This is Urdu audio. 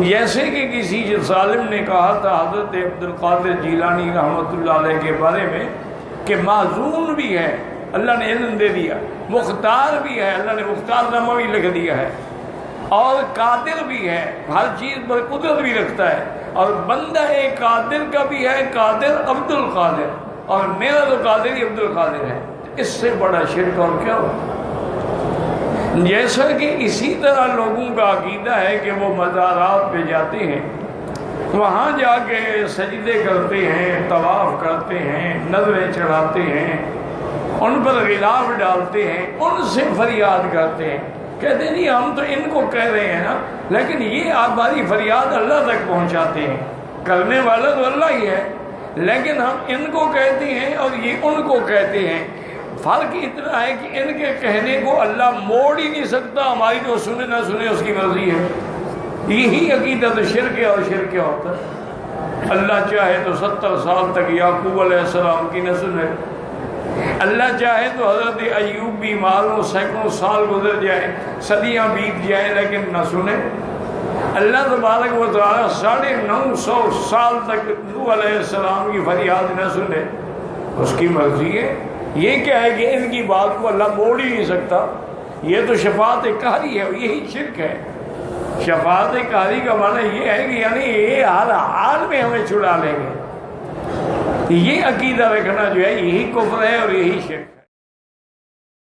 جیسے کہ کسی ظالم نے کہا تھا حضرت عبد القادر جیلانی رحمۃ اللہ علیہ کے بارے میں کہ معزون بھی ہے، اللہ نے علم دے دیا، مختار بھی ہے، اللہ نے مختار نامہ بھی لکھ دیا ہے، اور قادر بھی ہے، ہر چیز پر قدرت بھی رکھتا ہے، اور بندہ قادر کا بھی ہے، قادر عبد القادر، اور میرا تو قادر ہی عبد القادر ہے۔ اس سے بڑا شرک اور کیا ہو؟ جیسا کہ اسی طرح لوگوں کا عقیدہ ہے کہ وہ مزارات پہ جاتے ہیں، وہاں جا کے سجدے کرتے ہیں، طواف کرتے ہیں، نظریں چڑھاتے ہیں، ان پر غلاف ڈالتے ہیں، ان سے فریاد کرتے ہیں، کہتے ہیں نہیں ہم تو ان کو کہہ رہے ہیں نا، لیکن یہ ہماری فریاد اللہ تک پہنچاتے ہیں، کرنے والا تو اللہ ہی ہے، لیکن ہم ان کو کہتے ہیں اور یہ ان کو کہتے ہیں۔ فرق اتنا ہے کہ ان کے کہنے کو اللہ موڑ ہی نہیں سکتا، ہماری جو سنے نہ سنے اس کی مرضی ہے۔ یہی عقیدت شرک ہے، اور شرک کیا ہوتا ہے؟ اللہ چاہے تو 70 سال تک یعقوب علیہ السلام کی نہ سنے، اللہ چاہے تو حضرت ایوب بیمار ہو، سینکڑوں سال گزر جائیں، صدیاں بیت جائیں، لیکن نہ سنے۔ اللہ تبارک و تعالیٰ 950 سال تک نوح علیہ السلام کی فریاد نہ سنے، اس کی مرضی ہے۔ یہ کیا ہے کہ ان کی بات کو اللہ موڑ ہی نہیں سکتا، یہ تو شفاعت قہری ہے، یہی شرک ہے۔ شفاعت قہری کا معنی یہ ہے کہ یعنی یہ ہر حال میں ہمیں چھڑا لیں گے، یہ عقیدہ رکھنا جو ہے یہی کفر ہے اور یہی شرک ہے۔